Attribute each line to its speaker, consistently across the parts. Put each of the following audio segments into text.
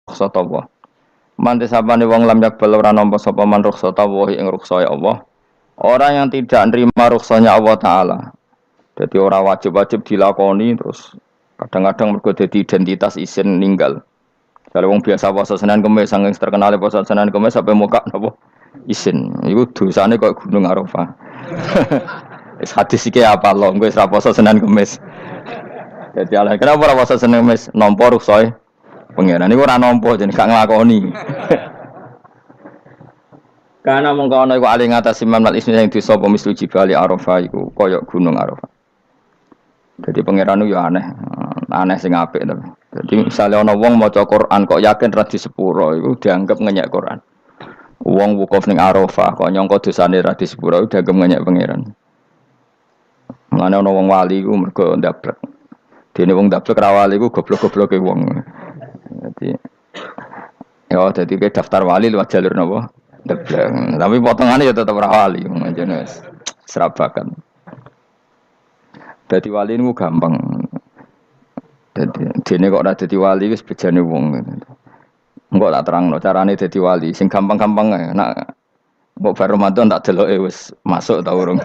Speaker 1: rukhsata Allah. Man tisapane wong lam yakbal ora nampa sapa man rukhsata Allah ing rukhsae Allah. Orang yang tidak nerima rukhsahnya Allah Ta'ala. Jadi orang wajib-wajib dilakoni terus kadang-kadang mergo dadi identitas isin ninggal. Kalau wong biasa puasa Senin Kamis saking terkenal puasa Senin Kamis sampai muka napa isin. Iku dosane kok Gunung Arafah. Wis hadis iki apa lho engko wis ra puasa Senin Kamis. Jadi ala kenapa ora puasa Senin Kamis nampa rukhsahe pengiran niku ora nampa jenenge gak nglakoni. Karena mengkono iku ali ngatasi mamnal ismi sing disapa mislu jibali Arafah iku kaya gunung Arafah. Jadi pangeran yo aneh sing apik to. Jadi misalnya ana wong maca Quran kok yakin ra di sepuro iku dianggap ngenyek Quran. Wong wukuf ning Arafah kok nyangka dosane ra di sepuro dianggap ngenyek pangeran. Mane ana wong wali iku mergo ndablek. Dene wong ndablek ra wali iku goblok-gobloke wong. Jadi ke daftar wali lewat jalur napa? Tapi potongannya ya tetap wali, jenis serabakan. Jadi wali ini gampang. Jadi ini kok ada jadi wali, wis bejane wong. Enggak tak terang, carane jadi wali. Sing gampang-gampang ya. Nak, mbok bar Ramadan tak deloke wis masuk ta urung.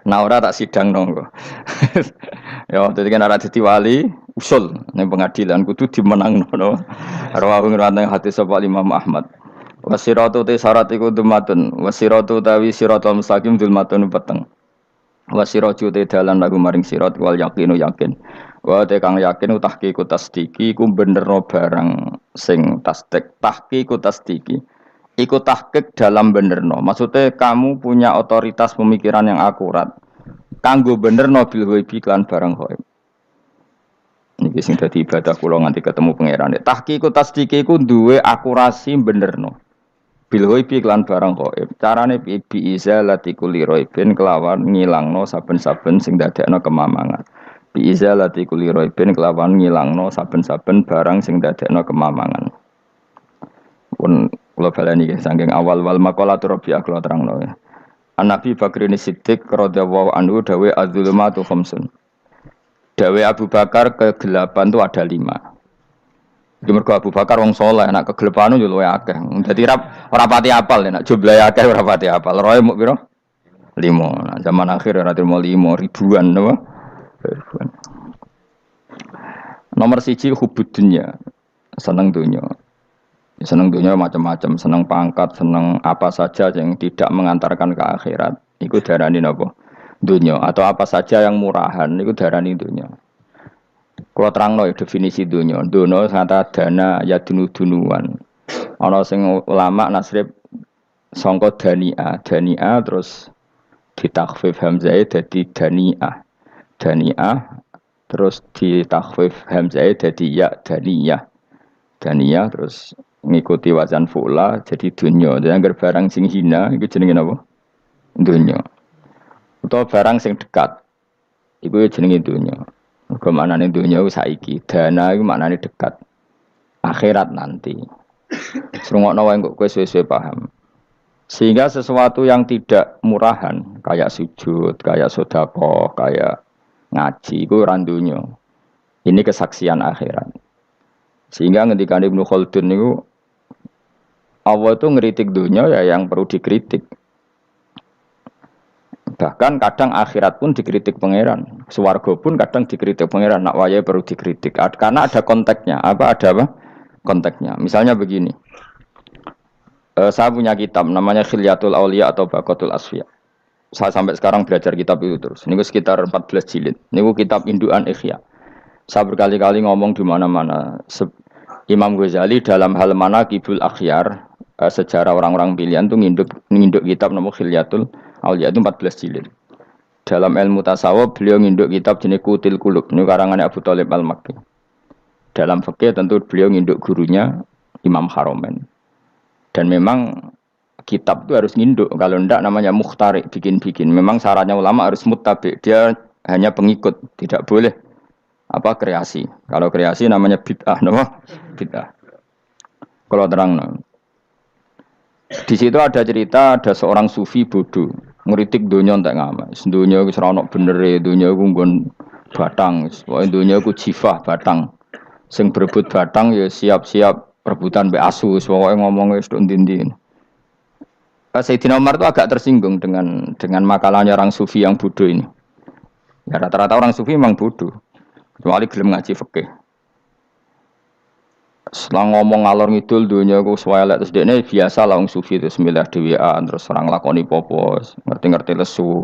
Speaker 1: Nah ora tak sidang nongko. Ya, jadi kan ada jadi wali, usul ning pengadilan kudu dimenangno. Rawahu ngrawat hati sapa Imam Ahmad. Wasiratu te syarat iku dumatun, wasiratu tawi siratul mustaqim dulmatun peteng. Wasiratu te dalan lagu maring sirat wal yakinu yakin. Wa te kang yakin tahqiqu tasdiki iku benerno barang sing tahqiqu tasdiki. Iku tahqiq dalam benerno. Maksudnya kamu punya otoritas pemikiran yang akurat. Kanggo benerno bil ghaibi lan barang ghaib. Niki sing dadi ibadah kula nganti ketemu pangeran. Tahqiqu tasdiki iku duwe akurasi benerno. Bilhoi piklan barang gaib. Carane bi izalati kulli raibin kelawan ngilangno saben-saben sing dadekno kemamangan. Bi izalati kulli raibin kelawan ngilangno saben-saben barang sing dadekno kemamangan. Pun kula baleni nggih saking awal wal maqalatur Rabi'ah kula terangno ya. An-Nabi Bakrin Siddiq radhiyallahu anhu dawe az-zulumatu khamsun. Dawe Abu Bakar kegelapan itu ada 5. Di mergo Abu Bakar wong saleh, nek kegelapan yo luwih akeh. Dadi ora pati apal nek jumlahe akeh ora pati apal. Roe muk pira? 5. Nah, zaman akhir ora terima 5 ribuan napa? Ribuan. Nomor 1 hubud dunya. Seneng dunya. Seneng dunya macam-macam, seneng pangkat, seneng apa saja yang tidak mengantarkan ke akhirat. Iku darani napa? Dunya atau apa saja yang murahan iku darani dunya. Kalau terangno definisi dunia, dunia kata dana ya dunuan. Ana sing ulama nasrib sangka dania terus ditakhfif hamzah dadi daniah terus ditakhfif hamzah dadi ya daniyah terus ngikuti wazan fu'la jadi dunya. Jadi anggar barang sing hina iku jenenge napa? Dunya. Utawa barang sing dekat iku jenenge dunya. Kemanane dunia saiki, dana itu maknane dekat. Akhirat nanti. Serungokno wae kok kowe suwe-suwe paham. Sehingga sesuatu yang tidak murahan, kayak sujud, kayak sedekah, kayak ngaji iku ora dunya. Ini kesaksian akhirat. Sehingga ketika Ibnu Khaldun niku Allah itu ngeritik dunia ya yang perlu dikritik. Bahkan kadang akhirat pun dikritik pangeran, swarga pun kadang dikritik pangeran. Nak waya perlu dikritik karena ada konteksnya. Ada apa? Konteksnya. Misalnya begini, saya punya kitab namanya Khilyatul Auliya atau Baqatul Asfiya. Saya sampai sekarang belajar kitab itu terus. Ini sekitar 14 jilid. Ini kitab indukan Ihya. Saya berkali-kali ngomong di mana-mana. Imam Ghazali dalam hal mana Kibul Akhyar, sejarah orang-orang pilihan itu nginduk kitab nama Khilyatul Auliya itu 14 jilid. Dalam ilmu tasawuf beliau nginduk kitab jenis Qutil Qulub, ini karangannya Abu Thalib Al-Makki. Dalam fikih tentu beliau nginduk gurunya Imam Haromen. Dan memang kitab itu harus nginduk, kalau tidak namanya mukhtarik, bikin-bikin. Memang syaratnya ulama harus muttabi, dia hanya pengikut, tidak boleh kreasi. Kalau kreasi namanya bid'ah, bid'ah. Kalau terang, di situ ada cerita ada seorang sufi bodoh ngeritik dunia entek ngamal. Dunia wis ora ono benere, dunia ku nggon batang, pokoke dunia ku jifah batang. Sing berebut batang ya siap-siap rebutan mbek asu, pokoke ngomong wis tok ndi-ndi. Sayyidina Umar itu agak tersinggung dengan makalahnya orang sufi yang bodoh ini. Ya rata-rata orang sufi memang bodoh. Kecuali gelem ngaji fikih. Setelah ngomong ngalor ngidul dunia ku swelek terus dekne biasa lah wong sufi itu semilah dhewean terus orang lakoni popo, ngerti-ngerti lesu.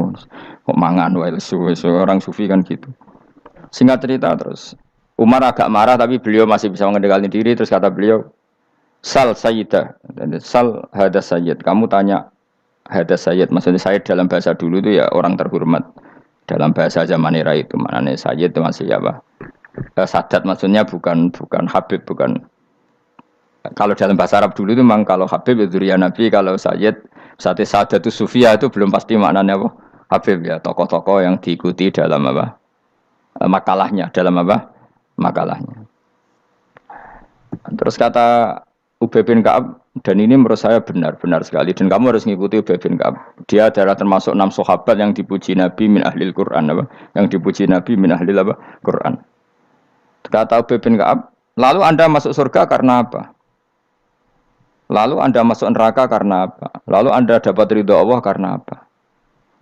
Speaker 1: Kok mangan wae lesu, orang sufi kan gitu. Singkat cerita terus Umar agak marah tapi beliau masih bisa mengendalikan diri terus kata beliau, "Sal sayyidah." Sal hada sayyid. Kamu tanya hada sayyid. Maksudnya sayyid dalam bahasa dulu itu ya orang terhormat. Dalam bahasa zaman era itu maknanya sayyid itu masih apa? Sadat maksudnya bukan Habib, bukan. Kalau dalam bahasa Arab dulu itu memang kalau Habib itu ya Nabi, kalau Sayyid Sadatu Sufia itu belum pasti maknanya apa? Habib ya, tokoh-tokoh yang diikuti dalam apa? Makalahnya, dalam apa? Makalahnya. Terus kata Ubay bin Ka'ab, dan ini menurut saya benar sekali, dan kamu harus mengikuti Ubay bin Ka'ab. Dia adalah termasuk 6 sahabat yang dipuji Nabi min ahlil Quran, apa? Yang dipuji Nabi min ahlil apa? Quran. Kata Ubay bin Ka'ab, lalu Anda masuk surga karena apa? Lalu Anda masuk neraka karena apa? Lalu Anda dapat ridho Allah karena apa?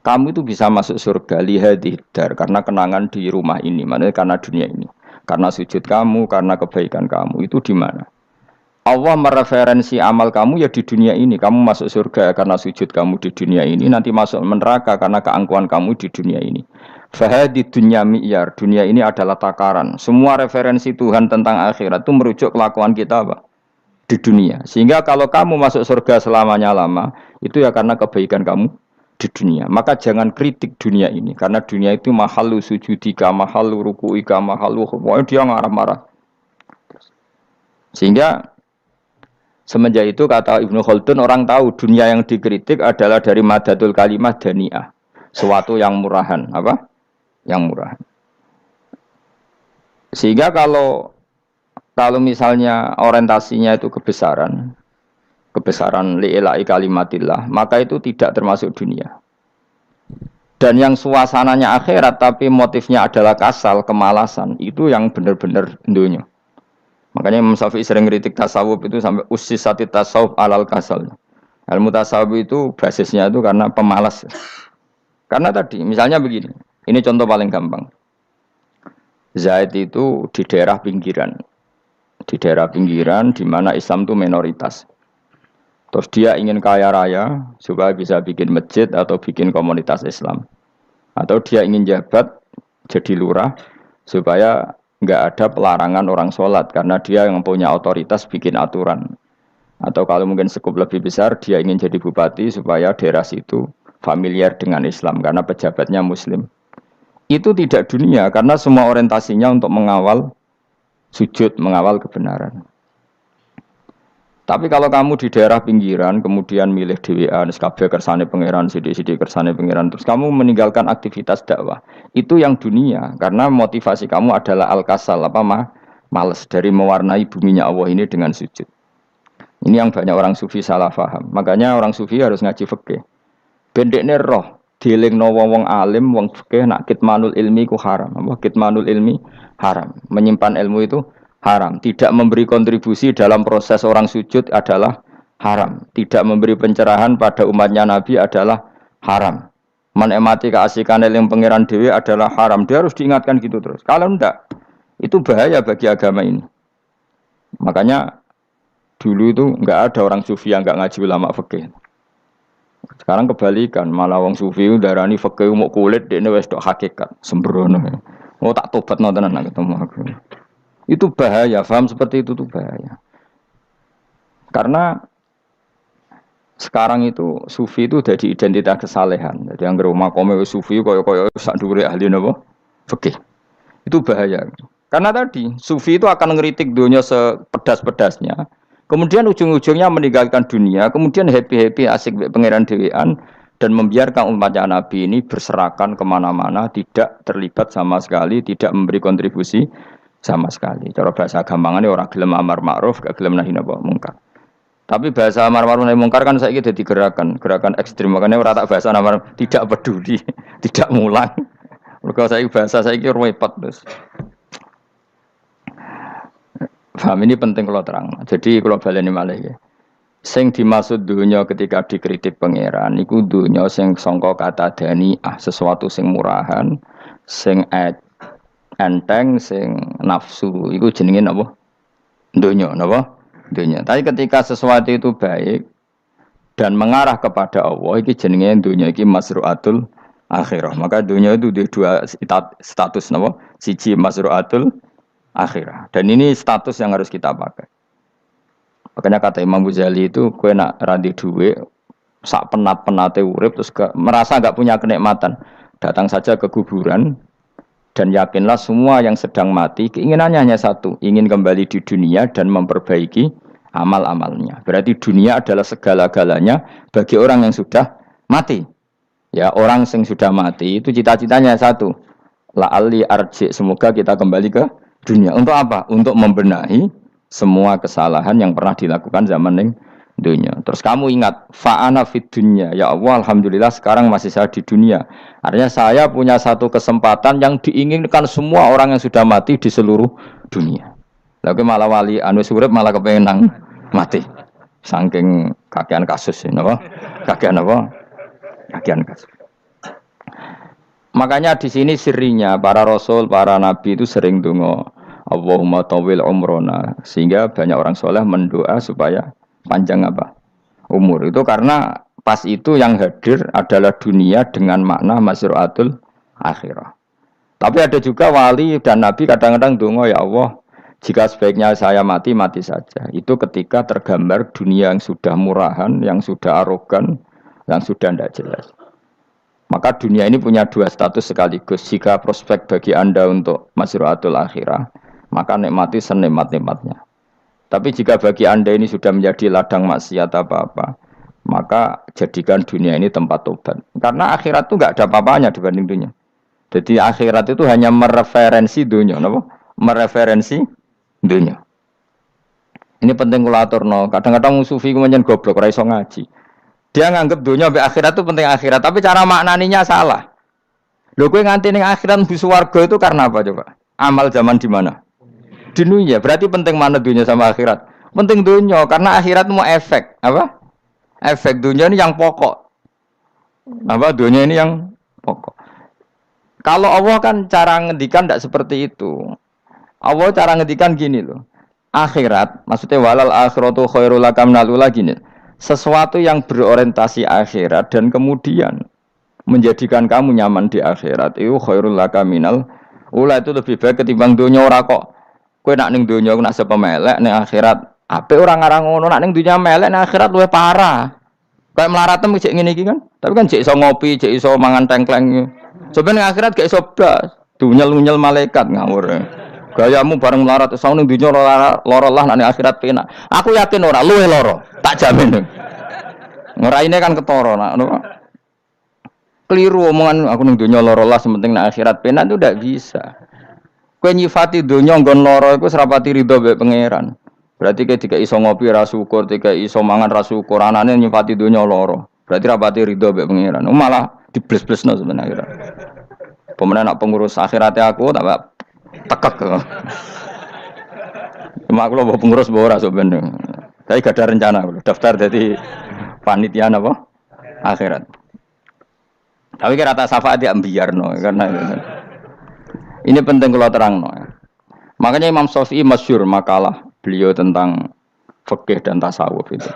Speaker 1: Kamu itu bisa masuk surga lihadidar karena kenangan di rumah ini, maksudnya karena dunia ini. Karena sujud kamu, karena kebaikan kamu, itu di mana? Allah mereferensi amal kamu ya di dunia ini. Kamu masuk surga karena sujud kamu di dunia ini, nanti masuk neraka karena keangkuhan kamu di dunia ini. Fahadi dunya mi'yar, dunia ini adalah takaran. Semua referensi Tuhan tentang akhirat itu merujuk kelakuan kita apa? Di dunia. Sehingga kalau kamu masuk surga selamanya lama, itu ya karena kebaikan kamu di dunia. Maka jangan kritik dunia ini, karena dunia itu mahalu sujudika, mahalu ruku'ika, mahalu pokoknya dia marah-marah. Sehingga semenjak itu kata Ibnu Khaldun, orang tahu dunia yang dikritik adalah dari madatul kalimah dani'ah, suatu yang murahan, apa? Yang murahan. Sehingga kalau misalnya orientasinya itu kebesaran li'ilai kalimatillah, maka itu tidak termasuk dunia. Dan yang suasananya akhirat tapi motifnya adalah kasal, kemalasan, itu yang benar-benar dunia. Makanya Imam Syafi'i sering kritik tasawuf itu sampai ussisati tasawuf alal kasal. Ilmu tasawuf itu basisnya itu karena pemalas. Karena tadi misalnya begini, ini contoh paling gampang. Zaid itu di daerah pinggiran di mana Islam itu minoritas. Terus dia ingin kaya raya supaya bisa bikin masjid atau bikin komunitas Islam. Atau dia ingin jabat jadi lurah supaya nggak ada pelarangan orang sholat karena dia yang punya otoritas bikin aturan. Atau kalau mungkin skup lebih besar dia ingin jadi bupati supaya daerah situ familiar dengan Islam karena pejabatnya Muslim. Itu tidak dunia karena semua orientasinya untuk mengawal sujud, mengawal kebenaran. Tapi kalau kamu di daerah pinggiran, kemudian milih dhewean, kabeh kersane pangeran, sithik-sithik kersane pangeran, terus kamu meninggalkan aktivitas dakwah. Itu yang dunia, karena motivasi kamu adalah al-kasal, males dari mewarnai buminya Allah ini dengan sujud. Ini yang banyak orang sufi salah paham. Makanya orang sufi harus ngaji fikih. Bendekne roh, dielingno wong alim, wong fikih nak kitmanul ilmi ku haram. Kitmanul ilmi haram. Menyimpan ilmu itu haram. Tidak memberi kontribusi dalam proses orang sujud adalah haram. Tidak memberi pencerahan pada umatnya Nabi adalah haram. Menikmati keasikan eling pangeran dewi adalah haram. Dia harus diingatkan gitu terus. Kalau enggak, itu bahaya bagi agama ini. Makanya dulu itu enggak ada orang sufi yang enggak ngaji ulama fikih. Sekarang kebalikan, malah wong sufi darani fikih mau kulit dekne wis tok hakikat, sembrono. Oh tak tobat nonton anak ketemu aku. Itu bahaya, paham seperti itu tuh bahaya. Karena sekarang itu sufi itu jadi identitas kesalehan. Jadi yang rumah kome sufi koyo sak dhuwure ahli napa? Fikih. Itu bahaya. Karena tadi sufi itu akan ngeritik dunia sepedas-pedasnya. Kemudian ujung-ujungnya meninggalkan dunia, kemudian happy-happy asik pangeran dhewean dan membiarkan umatnya Nabi ini berserakan kemana-mana, tidak terlibat sama sekali, tidak memberi kontribusi sama sekali. Cara bahasa gampangannya orang gelem amar ma'ruf, gak gelem nahi mungkar. Tapi bahasa amar ma'ruf nahi mungkar kan saiki dadi gerakan ekstrem. Makanya ora tak bahasa amar tidak peduli, tidak mulang. Mergo saiki bahasa saiki repot terus. Paham ini penting kalau terang. Jadi kalau baleni malih ya. Sing dimaksud dunya ketika dikritik pangeran iku dunya sing sangka kata daniah, sesuatu sing murahan, sing enteng, sing nafsu. Iku jenenge napa? Dunya, napa? Dunya. Tapi ketika sesuatu itu baik dan mengarah kepada Allah, iki jenenge dunya iki masruatul akhirah. Maka dunya itu di dua status napa? Siji masruatul akhirah. Dan ini status yang harus kita pakai. Makanya kata Imam Ghazali itu, kue nak randi duwe, sak penat-penate urip terus merasa gak punya kenikmatan, datang saja ke kuburan dan yakinlah semua yang sedang mati keinginannya hanya satu, ingin kembali di dunia dan memperbaiki amal-amalnya. Berarti dunia adalah segala-galanya bagi orang yang sudah mati. Ya, orang yang sudah mati itu cita-citanya satu, la'alli arji, semoga kita kembali ke dunia. Untuk apa? Untuk membenahi semua kesalahan yang pernah dilakukan zaman ning dunia. Terus kamu ingat, fa'ana fid dunya. Ya Allah, alhamdulillah sekarang masih saya di dunia. Artinya saya punya satu kesempatan yang diinginkan semua orang yang sudah mati di seluruh dunia. Lalu malah wali anu urip malah kepengen nang mati. Saking kakean kasus ini, apa? Kakean apa? Kakean kasus. Makanya di sini sirinya para rasul, para nabi itu sering donga Allahumma tawil umrona, sehingga banyak orang soleh mendoa supaya panjang apa umur. Itu karena pas itu yang hadir adalah dunia dengan makna masruatul akhirah. Tapi ada juga wali dan nabi kadang-kadang donga, ya Allah, jika sebaiknya saya mati, mati saja. Itu ketika tergambar dunia yang sudah murahan, yang sudah arogan, yang sudah tidak jelas. Maka dunia ini punya dua status sekaligus. Jika prospek bagi Anda untuk masruatul akhirah, maka nikmati senikmat-nikmatnya. Tapi jika bagi Anda ini sudah menjadi ladang maksiat apa-apa, maka jadikan dunia ini tempat tobat. Karena akhirat itu nggak ada apa-apanya dibanding dunia. Jadi akhirat itu hanya mereferensi dunia, apa? Mereferensi dunia. Ini penting kula aturno. Kadang-kadang sufi kemudian goblok, ora iso ngaji. Dia nganggep dunia sampai akhirat itu penting akhirat, tapi cara maknaninya salah. Lho kowe nganti ning akhirat mlebu swarga itu karena apa coba? Amal zaman di mana? Di dunia. Berarti penting mana dunia sama akhirat? Penting dunia karena akhirat mau efek, apa? Efek dunia ini yang pokok. Apa dunia ini yang pokok. Kalau Allah kan cara ngendikan tidak seperti itu. Allah cara ngendikan gini loh. Akhirat, maksudnya walal akhiratu khairul lakam nalula gini. Sesuatu yang berorientasi akhirat dan kemudian menjadikan kamu nyaman di akhirat itu khairul lakaminal ula, itu lebih baik ketimbang dunia. Ora kok kowe nak ning dunia nak sepemelek ning akhirat apik ora ngarang ngono, nak ning dunia melek ning akhirat luwih parah. Kayak mlaratem cek ngene iki kan. Tapi kan cek iso ngopi, cek iso mangan tengkleng. Coba ning akhirat gak iso blas, dunyel-unyel malaikat ngawur. Gayamu bareng melarat iso ning dunia lara lah nak ning akhirat penak. Aku yakin ora luwih lara, tak jamin. Ngeraine kan ketara nak keliru omongan aku ning dunia lara lah sementing nak akhirat penak itu ndak bisa. Kowe nyifati donya nggon lara iku serapati ridho mbek pangeran. Berarti kowe dikai iso ngopi ra syukur, dikai iso mangan ra syukur, anane nyifati donya lara. Berarti rapati ridho mbek pangeran. Malah dibles-blesno sebenarnya. Pemenang nak pengurus akhiratnya aku tak tekek. Cuma aku lho pengurus ora sebenarnya. Tapi gak ada rencana aku daftar jadi panitia apa? Akhirat. Tapi kira rata syafaat ya biarno karena ini penting kalau terang. Makanya Imam Syafi'i masyhur makalah beliau tentang fikih dan tasawuf itu.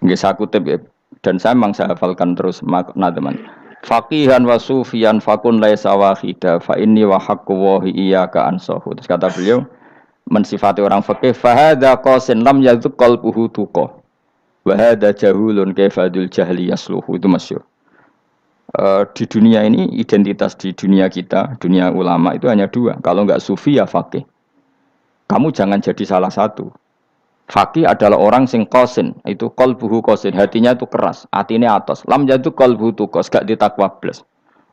Speaker 1: Nggih saya kutip ya, dan saya memang saya hafalkan terus makna teman. Faqihan wa sufiyan fakun laisa wahida fa inni wa haqqu wa iyyaka ansahu. Terus kata beliau mensifati orang fikih fa hadza qasin lam yazuk qalbuhu tuqa. Wa hadza jahulun kaifadul jahli yasluhu, itu masyhur. Di dunia ini identitas di dunia kita, dunia ulama itu hanya dua. Kalau enggak sufi ya faqih. Kamu jangan jadi salah satu. Faqih adalah orang sing qasin, itu qalbuhu qasin, hatinya itu keras, atine atos. Lam jadu qalbuhu tuqas, gak ditakwa blas.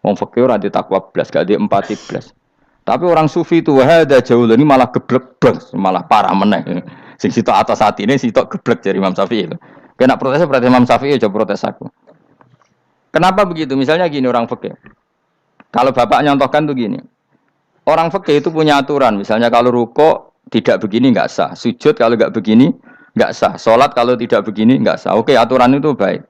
Speaker 1: Wong faqih ora ditakwa blas, gak diempati blas. Tapi orang sufi itu wahada jauh ini malah geblek blas, malah parah meneh. Sing sitok atas atine sitok geblek dari Imam Syafi'i. Kena protes berarti Imam Syafi'i aja protes aku. Kenapa begitu? Misalnya gini orang fikih. Kalau bapak nyontohkan tuh gini. Orang fikih itu punya aturan. Misalnya kalau ruko tidak begini nggak sah. Sujud kalau nggak begini nggak sah. Sholat kalau tidak begini nggak sah. Oke, aturan itu baik.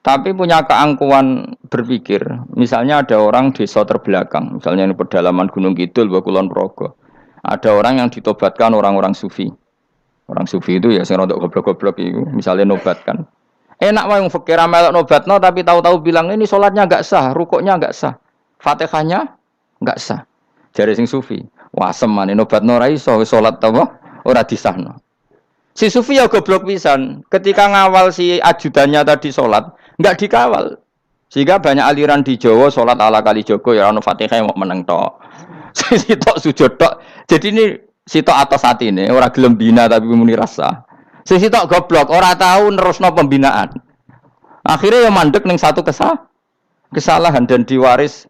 Speaker 1: Tapi punya keangkuhan berpikir. Misalnya ada orang desa terbelakang, misalnya di pedalaman Gunung Kidul, Kulon Progo. Ada orang yang ditobatkan orang-orang sufi. Orang sufi itu ya sing rodok goblok-goblok itu, misalnya nobatkan. Enak wae wong fakir melok nobatno tapi tahu-tahu bilang ini sholatnya enggak sah, rukuknya enggak sah, Fatihahnya enggak sah. Jare sing sufi, wah semane nobatno ora iso salat apa ora disahno. Si sufi ya goblok pisan, ketika ngawal si ajudannya tadi sholat, enggak dikawal. Sehingga banyak aliran di Jawa sholat ala kali Joko ya ono Fatihah mau meneng tok. Si tok sujud tok. Jadi ini sitok atas hati ini, orang gelem bina tapi muni rasa. Sitok goblok, orang tahu nerusno pembinaan. Akhirnya yang mandek ning satu kesalahan dan diwaris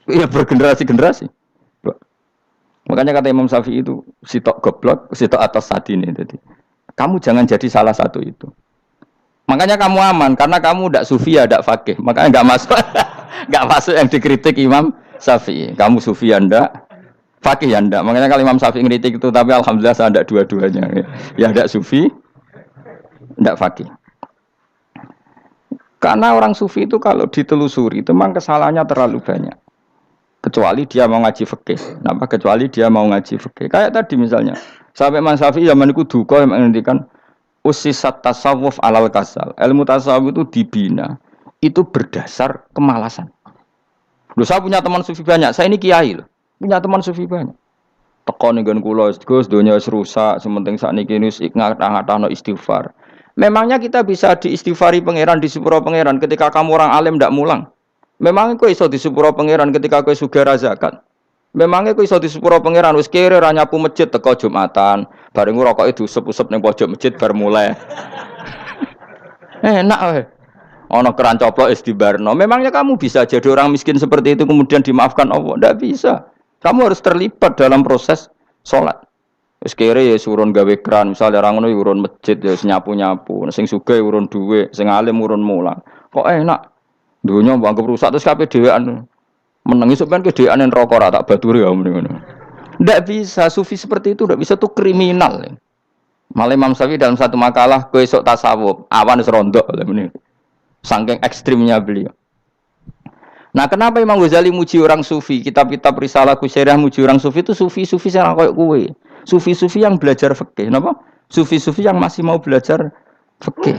Speaker 1: ya bergenerasi-generasi. Makanya kata Imam Syafi'i itu sitok goblok, sitok atas hati ini. Jadi kamu jangan jadi salah satu itu. Makanya kamu aman karena kamu ndak sufi ya ndak fakih. Makanya nggak masuk nggak masuk yang dikritik Imam Syafi'i. Kamu sufi ya ndak fakih ya ndak. Makanya kalau Imam Syafi'i ngeritik itu, tapi alhamdulillah saya ndak dua-duanya. Ya ndak sufi, ndak fakih. Karena orang sufi itu kalau ditelusuri itu memang kesalahannya terlalu banyak. Kecuali dia mau ngaji fikih. Kenapa? Kecuali dia mau ngaji fikih. Kayak tadi misalnya, sampai Imam Syafi'i zaman itu duka yang menghentikan usisat tasawuf alal kasal. Ilmu tasawuf itu dibina. Itu berdasar kemalasan. Loh, saya punya teman sufi banyak. Saya ini kiai loh. Punya teman sufi banyak. Teko ning kula Gus donya wis rusak, sementing sakniki wis ngatah-ngatahno istighfar. Memangnya kita bisa diistighfari pangeran di sepuro pangeran ketika kamu orang alim ndak mulang? Memangnya kowe iso di sepuro pangeran ketika kowe sugih ra zakat? Memangnya kowe iso di sepuro pangeran wis kere ra nyapu masjid teko Jumatan, bareng ngrokoke diusep-usep ning pojok masjid bar mulai. Enak wae. Ana keran coplok istibarno. Memangnya kamu bisa jadi orang miskin seperti itu kemudian dimaafkan Allah? Ndak bisa. Kamu harus terlibat dalam proses sholat. Wis kere ya urun gawe keran, misalnya orang ngono urun masjid ya nyapu-nyapu, sing sugih urun dhuwit, sing alim urun mulang. Kok enak? Dunia anggap rusak terus kabeh dhewean. Menengi sampean ke dhewean neraka ora tak baturi ya ngono. Ndak bisa, sufi seperti itu ndak bisa, tuh kriminal. Malah Imam Syafi'i dalam satu makalah kowe esuk tasawuf, awan wis rondok ngene. Saking ekstrimnya beliau. Nah, kenapa Imam Ghazali muji orang sufi? Kitab-kitab risalah Qusairiyah muji orang sufi itu sufi-sufi yang koyo kowe. Sufi-sufi yang belajar fikih, napa? Sufi-sufi yang masih mau belajar fikih.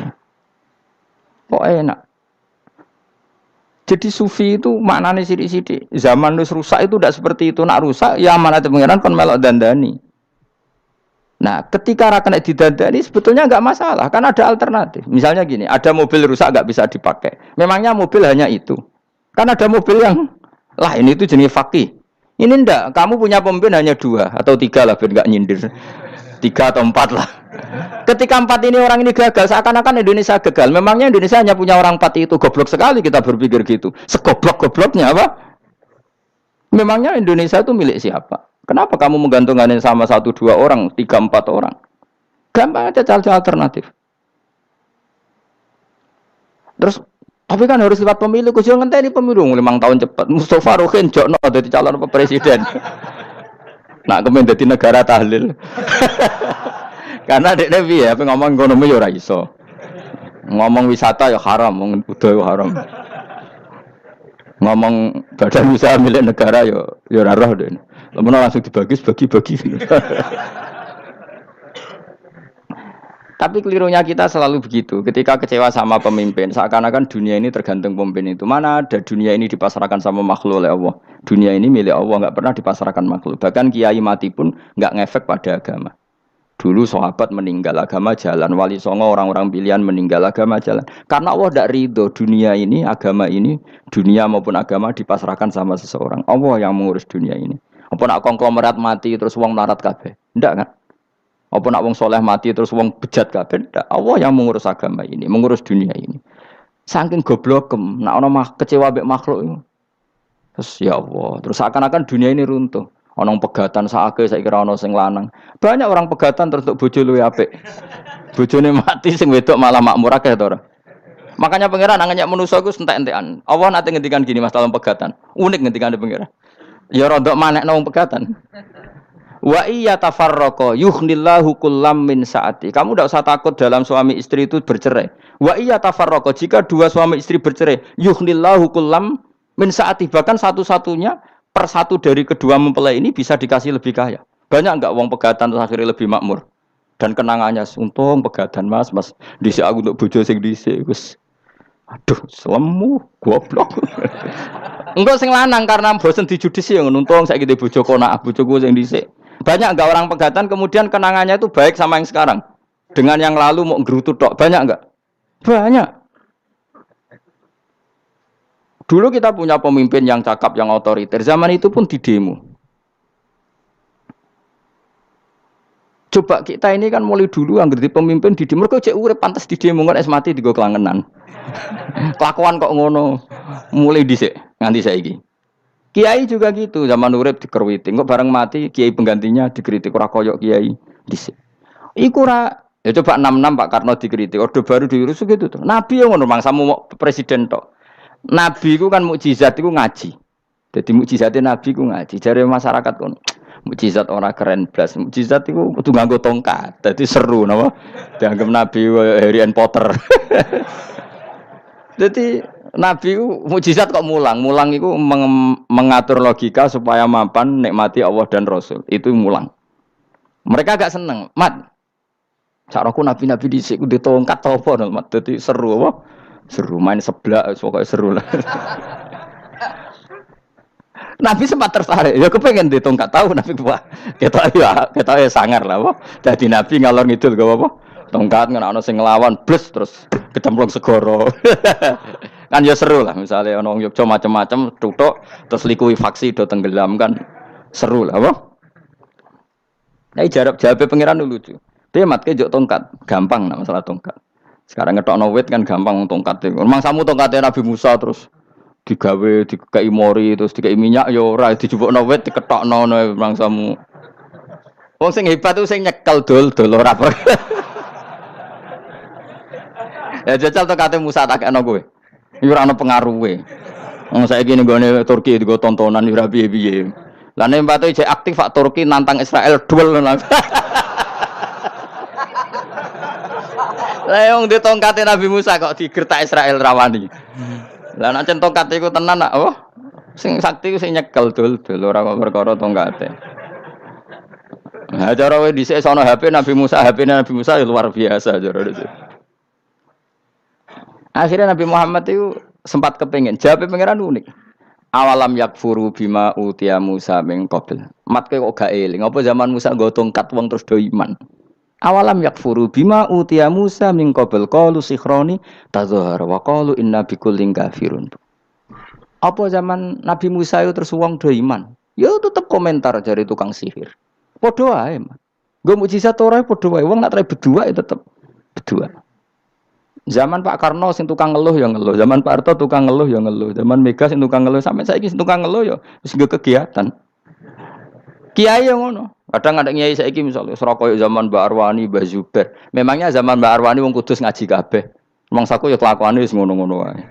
Speaker 1: Kok enak? Jadi sufi itu maknanya sidik-sidik. Zaman wis rusak itu tidak seperti itu. Nak rusak ya amanat pengiran kon melok dandani. Nah, ketika ra kena didandani sebetulnya enggak masalah, kan ada alternatif. Misalnya gini, ada mobil rusak enggak bisa dipakai. Memangnya mobil hanya itu. Kan ada mobil yang lain itu jenis fakih. Ini enggak, kamu punya pemimpin hanya 2 atau 3 lah biar enggak nyindir. 3 atau 4 lah. Ketika 4 ini orang ini gagal, seakan-akan Indonesia gagal. Memangnya Indonesia hanya punya orang 4 itu. Goblok sekali kita berpikir gitu. Segoblok-gobloknya apa? Memangnya Indonesia itu milik siapa? Kenapa kamu menggantungkannya sama 1-2 orang, 3-4 orang? Gampang aja cari alternatif. Terus, tapi kan harus lewat pemilu. Kusial ngenteni pemilu 5 tahun cepat. Mustafa Rohin jokno jadi calon presiden. Nah, kemudian jadi negara tahlil. Karena dek Nabi ya, ngomong ekonomi ya ora iso. Ngomong wisata ya haram, ngomong budaya ya haram. Ngomong badan usaha milik negara ya ora roh deh. Lamun langsung dibagi-bagi. Tapi kelirunya kita selalu begitu. Ketika kecewa sama pemimpin, seakan-akan dunia ini tergantung pemimpin itu. Mana ada dunia ini dipasarkan sama makhluk oleh Allah. Dunia ini milik Allah, enggak pernah dipasarkan makhluk. Bahkan kiai mati pun enggak ngefek pada agama. Dulu sahabat meninggal agama jalan, wali songo orang-orang pilihan meninggal agama jalan. Karena Allah tidak ridho dunia ini, agama ini, dunia maupun agama dipasrahkan sama seseorang. Allah yang mengurus dunia ini. Apa nak konglomerat mati terus wong larat kabeh? Tidak kan? Apa nak wong soleh mati terus wong bejat kabeh? Tidak. Allah yang mengurus agama ini, mengurus dunia ini. Saking goblokem, nak ono kecewa mbek makhluk itu. Terus ya Allah, terus seakan-akan dunia ini runtuh. Onong pegatan saake saya kira ono sing lanang. Banyak orang pegatan terus untuk bojo luwe apik. Bojone mati sing wedok malah makmur akeh to ora. Makanya pangeran nanya manusa iku entek-entekan. Allah nate ngendikan gini Mas dalam pegatan. Unik ngendikan pangeran. Ya rodok manekno wong pegatan. Wa iya tafarraqa yughnillahu kullam min saati. Kamu tidak usah takut dalam suami istri itu bercerai. Wa iya tafarraqa jika dua suami istri bercerai, yughnillahu kullam min saati, bahkan satu-satunya per satu dari kedua mempelai ini bisa dikasih lebih kaya. Banyak enggak wong pegatan terus akhirnya lebih makmur. Dan kenangannya untung pegatan Mas dhisik aku untuk bojo sing dhisik wis aduh selemu goblok. Enggak sing lanang karena bosen dijudis ya nuntung saiki di bojo konak bojoku sing dhisik. Banyak enggak orang pegatan kemudian kenangannya itu baik sama yang sekarang. Dengan yang lalu mau gerutu tok, banyak enggak? Banyak. Dulu kita punya pemimpin yang cakap, yang otoriter. Zaman itu pun di demo. Coba kita ini kan mulai dulu yang ngerti pemimpin di demo. Kok cek urip pantas di demo kan es mati digo kelangenan. Kelakuan kok ngono. Mulai dhisik nganti saiki. Kiai juga gitu, zaman urip dikerwiti, kok bareng mati kiai penggantinya dikritik ora koyok kiai dhisik. Iku ora ya coba 66 Pak Karno dikritik, orde baru diurus gitu tuh. Nabi yang ngono mangsamu mau presiden tok. Nabi ku kan mukjizat iku ngaji. Dadi mukjizate Nabi ku ngaji. Jare masyarakat kon mukjizat ora keren blas. Mukjizat iku kudu nganggo tongkat. Dadi seru napa? Dianggap Nabi Harry Potter. Jadi Nabi itu mukjizat kok mulang itu mengatur logika supaya mapan nikmati Allah dan Rasul. Itu mulang. Mereka agak seneng. Mat, caraku nabi-nabi dhisik ku ditongkat apa mat. Dadi seru apa? Seru main seblak pokoknya seru lah. Nabi sempat tertarik. Ya kepengen ditongkat tahu Nabi Pak. Kita ya sangar lah apa. Jadi Nabi ngalor ngidul gak apa? Tongkat ngene ana sing nglawan bles terus kecemplung segara. Kan ya seru lah misalnya ono Yogyo macam-macam tutuk terus likuifaksi do tenggelam kan seru lah apa? Nah, jawab pangeran lucu. Dia matke jok tongkat, gampang nah masalah tongkat. Sekarang ngetokno wit kan gampang tongkat e. Memang samu tongkatnya Nabi Musa terus digawe dikei mori terus dikei minyak ya ora dijupukno wit diketokno memang samu. Wong sing hebat itu sing nyekel dol ora. Ya jajal tongkate Musa tak kena kowe. Iku ora ana pengaruhe. Wong saiki ning gone Turki digo tontonan ora piye-piye. Lah nek mbate jek aktif Pak Turki nantang Israel duel. Lah wong di tongkate Nabi Musa kok digertak Israel rawani. Lah nek tongkate iku tenan nak oh sing sakti ku sing nyekel dul ora perkara tongkate. Nah cara wis dhisik sono HP Nabi Musa, HP-ne Nabi Musa ya luar biasa cara itu. Akhirnya Nabi Muhammad itu sempat kepengen. Jawab pangeran unik. Awalam yakfuru bima utiya Musa min qabl. Mat kok gak eling. Apa zaman Musa nggo tongkat wong terus do iman. Awalam yakfuru bima utiya Musa min qabl qalu sikhroni tazahara wa qalu inna bikullin kafirun. Apa zaman Nabi Musa itu terus wong do iman. Ya tetep komentar dari tukang sihir. Padha wae. Nggo mukjizat ora padha wae. Wong nak trai berdua ya tetep berdua. Zaman Pak Karno sing tukang ngeluh ya ngeluh, zaman Pak Harto tukang ngeluh ya ngeluh, zaman Mega sing tukang ngeluh sampai saiki sing tukang ngeluh ya wis nggo kegiatan. Kiai yang ngono. Kadang ada kiai saiki misalnya Surabaya zaman Mbak Arwani, Mbak Zubair. Memangnya zaman Mbak Arwani wong kudus ngaji kabeh. Mangsaku ya kelakuane wis ngono-ngono wae.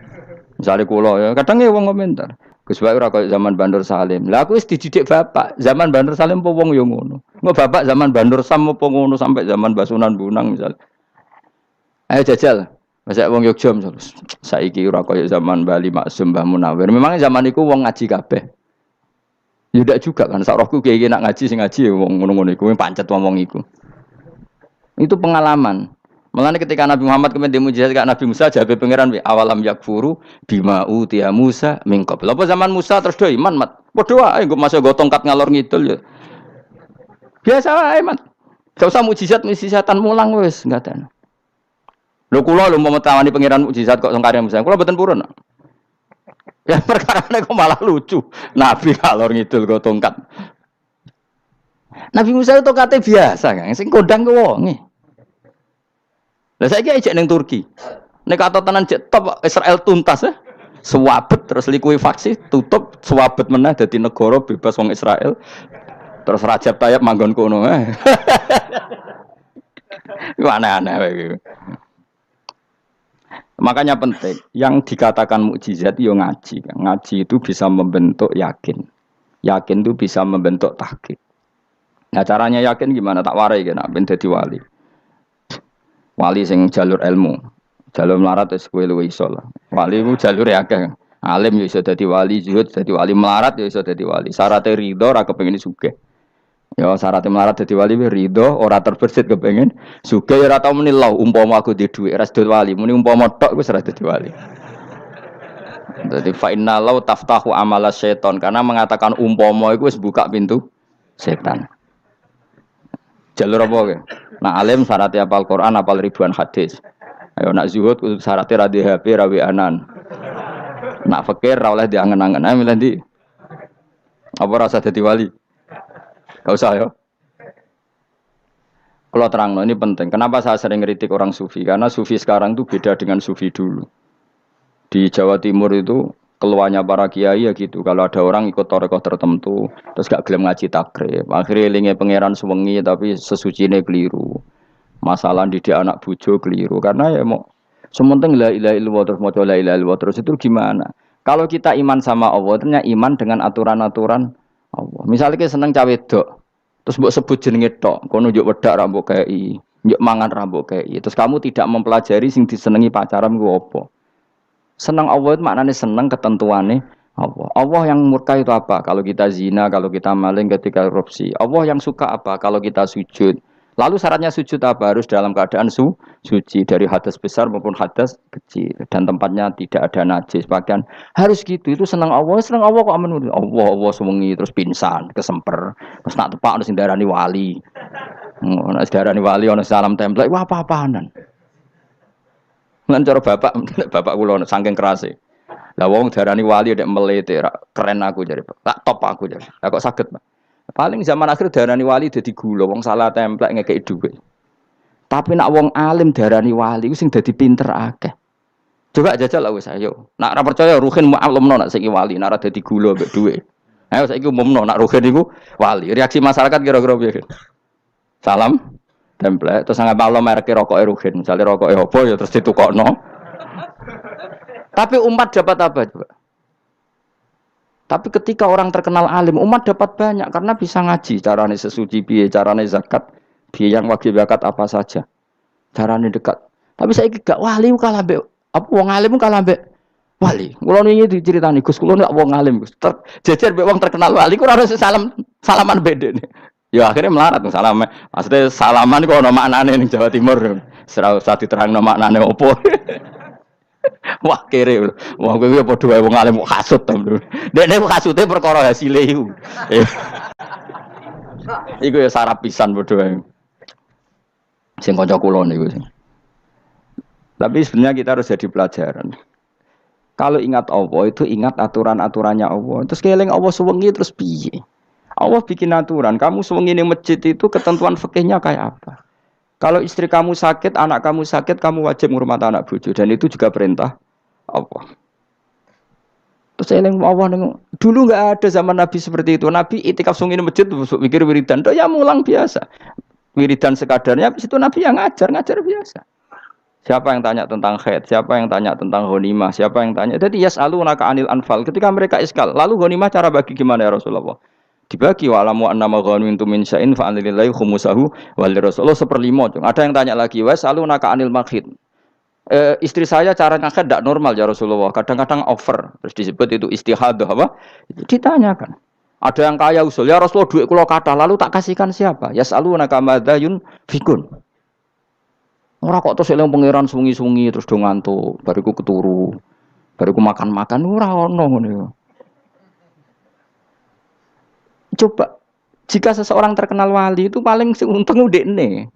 Speaker 1: Misale kula ya kadang ya wong komentar. Gus Bae ora koyo zaman Bandur Salim. Lah aku wis dididik bapak, zaman Bandur Salim apa wong ya ngono. Engko bapak zaman Bandur Sam apa ngono sampai zaman Basunan Bunang misal. Ayo jajal. Masa wong Yogyo misal saiki ora koyo zaman Bali Maksum Mbah Munawir. Memangnya zaman iku wong ngaji kabeh. Ya ndak juga kan sak rohku kiye nak ngaji sing ngaji wong ngono-ngono iku pancet wong iku. Itu pengalaman. Mulane ketika Nabi Muhammad kemudian dimujizat ke Nabi Musa jawab pangeran awalam yakfuru bima utiya Musa min qabl. Apa zaman Musa terus do iman mat. Padha wae nggo masuk go tongkat ngalor ngidul ya. Biasa wae mat. Gak usah mujizatan mulang wis enggak ada. Lho kula lho mau tawani pangeran mukjizat kok sing karya Musa. Kula mboten purun. Ya perkara kok malah lucu. Nabi ngalor ngidul go tongkat. Nabi Musa itu tongkate biasa kan sing kondang ku wonge. Lah saiki ajek ning Turki. Nek kata tenan jek top Israel tuntas ya. Suwabet terus likuifaksi tutup suwabet meneh dadi negara bebas wong Israel. Terus Rajab Tayyip manggon kono. Iku aneh-aneh iki. Makanya penting yang dikatakan mukjizat yo ngaji. Ngaji itu bisa membentuk yakin. Yakin itu bisa membentuk tahqiq. Nah caranya yakin gimana? Tak warai kan, ben dadi wali. Wali sing jalur ilmu, jalur melarat wis kowe luwih iso lah. Wali ku jalur akeh. Alim ya iso dadi wali, zuhud dadi wali, melarat ya iso dadi wali. Syaratnya ridho ora kepengin sugih. Ya syaratnya melarat dadi wali ridho ora terbersit kepengin sugih ya ora tau muni lho umpama aku di dhuwit ora dadi wali, muni umpama tok wis ora dadi wali. Jadi fa inna law taftahu amala syaiton karena mengatakan umpama itu wis buka pintu setan. Jalur apa ke? Nak alim syaratnya hafal Quran, hafal ribuan hadis. Ayo nak zuhud syaratnya ra di HP, ra anan. Nak fakir ra oleh diangen-angen. Ayo milih ndi? Apa rasa dadi wali? Gak usah ya. Kalau terang, ini penting. Kenapa saya sering kritik orang sufi? Karena sufi sekarang itu beda dengan sufi dulu. Di Jawa Timur itu keluarnya para kiai ya gitu. Kalau ada orang ikut torekoh tertentu, terus gak gelem ngaji takrib, akhirnya linge pangeran sewengi tapi sesucine keliru. Masalah didik anak bojo keliru. Karena ya mau sementing la ilaha illallah terus maca la ilaha illallah terus itu gimana? Kalau kita iman sama Allah, ternyata iman dengan aturan-aturan Allah. Misalnya kita seneng cawe dok, terus mbok sebut jenenge tok, kono njuk wedak ra mbok kei, njuk mangan ra mbok kei. Terus kamu tidak mempelajari sing disenengi pacaran ku apa? Senang Allah itu maknanya senang ketentuannya Allah. Allah yang murka itu apa? Kalau kita zina, kalau kita maling, ketika korupsi. Allah yang suka apa? Kalau kita sujud. Lalu syaratnya sujud apa? Harus dalam keadaan suci dari hadas besar maupun hadas kecil dan tempatnya tidak ada najis. Bahkan harus gitu. Itu senang Allah. Senang Allah kok aman. Allah sewengi terus pingsan, kesemper. Terus nak tepak harus darani wali. Nak darani wali ono salam template. Wah apa-apaanan. Lan cara bapak kula saking kerase. Lah wong darani wali nek melete keren aku jare. Tak top aku jare. Lah kok saged, Pak? Paling zaman akhir darani wali dadi gula, wong salah templek ngekeki dhuwit. Tapi nak wong alim darani wali ku sing dadi pinter akeh. Coba jajal lah wis ayo. Nak ora percaya Ruhin maklumno nak saiki wali, nak ora dadi gula mbek dhuwit. Ayo saiki umumno nak Ruhin iku wali. Reaksi masyarakat kira-kira piye? Salam template terus sangat malam merek rokok Ruhin, misalnya rokok apa ya terus ditukokno. Tapi umat dapat apa juga? Tapi ketika orang terkenal alim, umat dapat banyak karena bisa ngaji, carane sesuci piye, carane zakat, piye yang wajib zakat apa saja. Carane dekat. Tapi saya gak wali kalah mbek apa wong alim kalah mbek wali. Kula niki diceritani Gus, kula nek wong alim Gus. Jejer mbek wong terkenal wali kula harus salaman bedene. Ya akhirnya melarat salam. Maksudnya salaman kok ono maknane ning Jawa Timur. Ora usah diterangno maknane opo. Wah kere. Wah kowe ya padha wae wong alim kok kasut to. Dekne kok kasute perkara hasile iku. Iku ya sarap pisan padha wae. Sing kanca kula niku sing. Tapi sebenarnya kita harus jadi pelajaran. Kalau ingat Allah itu ingat aturan-aturannya Allah. Terus keling Allah suwengi terus piye? Allah bikin aturan, kamu sewengi ning masjid itu ketentuan fikihnya kayak apa? Kalau istri kamu sakit, anak kamu sakit, kamu wajib ngurmat anak bojo dan itu juga perintah Allah. Terus eling Allah dulu enggak ada zaman Nabi seperti itu. Nabi itikaf sungi ning masjid mikir wiridan, ya mulang biasa. Wiridan sekadarnya habis itu Nabi yang ngajar biasa. Siapa yang tanya tentang haid, siapa yang tanya tentang ghanimah, siapa yang tanya. Jadi yas'alunaka 'anil anfal. Ketika mereka iskal, lalu ghanimah cara bagi gimana ya Rasulullah? Dibagi wa alamu annama ghanimtum min syai'in fa lillahi khumusahu wa lirrasul 1/5. Ada yang tanya lagi, "Wa salunaka 'anil makhid." Istri saya cara ngakad tidak normal ya Rasulullah. Kadang-kadang over. Terus disebut itu istihadah apa? Ditanyakan. Ada yang kaya usul, ya Rasulullah duit kula kathah lalu tak kasihkan siapa? Ya salunaka madzayun fikun. Ora kok terus eling pangeran sungi-sungi terus do ngantuk, bariku keturu. Bariku makan-makan ora ono ngono. Coba, jika seseorang terkenal wali itu paling untung udekne.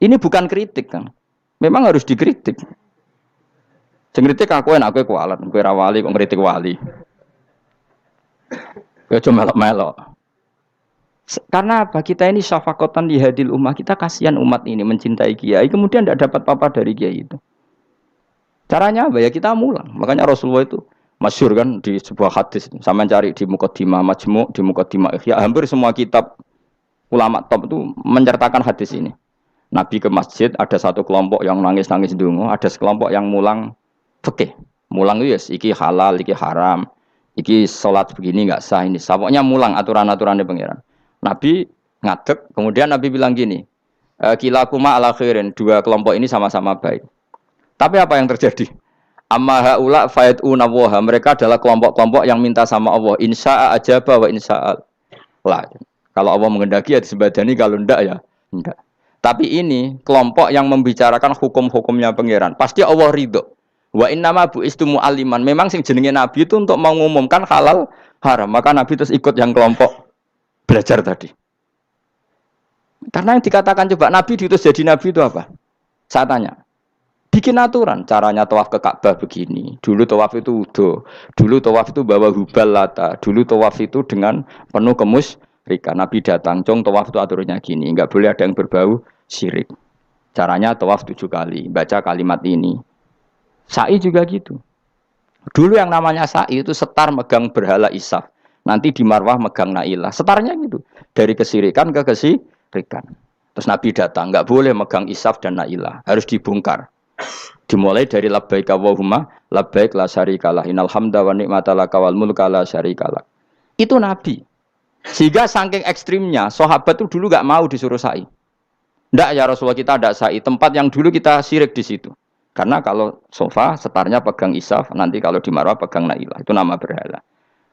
Speaker 1: Ini bukan kritik kan. Memang harus dikritik. Sing kritik aku enak kowe kualat, kowe ra wali kok ngritik wali. Kowe cuma melok-melok. Karena apa? Kita ini syafaqatan di hadil ummah, kita kasihan umat ini mencintai kiai, kemudian tidak dapat apa-apa dari kiai itu. Caranya apa ya? Kita mulang. Makanya Rasulullah itu masyhur kan di sebuah hadis, sama cari di Muqaddimah Majmu', di Muqaddimah Ihya, hampir semua kitab ulama top itu menyertakan hadis ini. Nabi ke masjid, ada satu kelompok yang nangis-nangis ndonga, ada sekelompok yang mulang fikih. Mulang itu ya, iki halal, iki haram, iki sholat begini enggak sah ini. Pokoknya mulang aturan-aturannya pangeran. Nabi ngadeg. Kemudian Nabi bilang gini, kilakuma ala khairin, dua kelompok ini sama-sama baik. Tapi apa yang terjadi? Amma haula fayatuna waha, mereka adalah kelompok-kelompok yang minta sama Allah, insya'a ajaba wa insya'al la. Kalau Allah mengendaki ya disebadani, kalau ndak ya ndak. Tapi ini kelompok yang membicarakan hukum-hukumnya pangeran. Pasti Allah ridho. Wa innama bu'istu mu'alliman. Memang sing jenenge Nabi itu untuk mengumumkan halal haram. Maka Nabi terus ikut yang kelompok belajar tadi. Karena yang dikatakan coba Nabi diutus jadi Nabi itu apa? Saya tanya. Bikin aturan. Caranya tawaf ke Ka'bah begini. Dulu tawaf itu wudu. Dulu tawaf itu bawa hubal lata. Dulu tawaf itu dengan penuh kemusyrikan. Nabi datang. Cong tawaf itu aturannya gini. Enggak boleh ada yang berbau syirik. Caranya tawaf 7 kali. Baca kalimat ini. Sa'i juga gitu. Dulu yang namanya sa'i itu setar megang berhala Isaf. Nanti di Marwah megang Nailah. Setarnya gitu. Dari kesirikan ke kesirikan. Terus Nabi datang. Enggak boleh megang Isaf dan Nailah. Harus dibongkar. Dimulai dari labbaik Allahumma labbaik la syarikalah innal hamda wa ni'mata laka wal mulka la syarikalah. Itu Nabi. Sehingga saking ekstrimnya sahabat itu dulu enggak mau disuruh sa'i. Ndak ya Rasulullah, kita ndak sa'i. Tempat yang dulu kita syirik di situ. Karena kalau sofa setarnya pegang Isaf, nanti kalau di Marwah pegang Nailah. Itu nama berhala.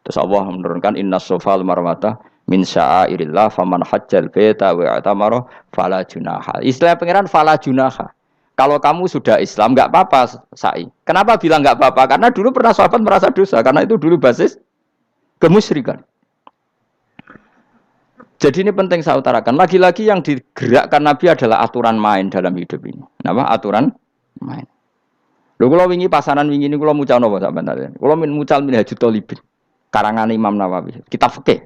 Speaker 1: Terus Allah menurunkan innas sofa al marwata min sya'airillah faman hajjal baita wa i'tamara fala junaha. Istilah pangeran fala junaha. Kalau kamu sudah Islam, nggak apa-apa sa'i. Kenapa bilang nggak apa-apa? Karena dulu pernah sahabat merasa dosa. Karena itu dulu basis kemusyrikan. Jadi ini penting saya utarakan. Lagi-lagi yang digerakkan Nabi adalah aturan main dalam hidup ini. Apa? Aturan main. Lho kula wingi pasanan wingi niku kula mucal napa sampean tadi. Kula mucal Minhajut Thalibin. Karangan Imam Nawawi. Kitab fikih.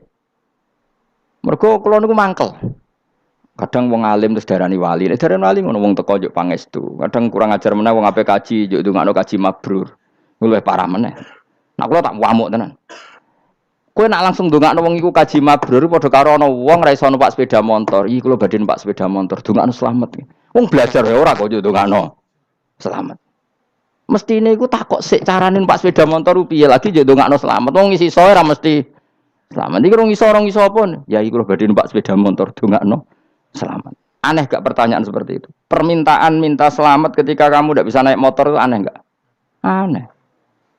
Speaker 1: Mergo kula niku mangkel. Kadang wong alim terus darani wali. Nek darani wali ngono wong teko njuk pangestu. Kadang kurang ajar meneh wong ape kaji njuk ndongakno kaji mabrur. Luwih parah meneh. Nah kula tak wamuk tenan. Kowe nak langsung ndongakno wong iku kaji mabrur padha karo ana wong ra iso numpak sepeda motor. Iki kula badhe numpak sepeda motor, ndongakno slamet. Wong belajar ya ora kok njuk ndongakno slamet. Mestine iku takok sik carane numpak sepeda motor piye lagi njuk ndongakno slamet. Wong isi iso ora mesti slamet. Iki rong iso apa? Ya iki kula badhe numpak sepeda motor ndongakno selamat. Aneh gak pertanyaan seperti itu? Permintaan minta selamat ketika kamu tidak bisa naik motor itu aneh gak? Aneh.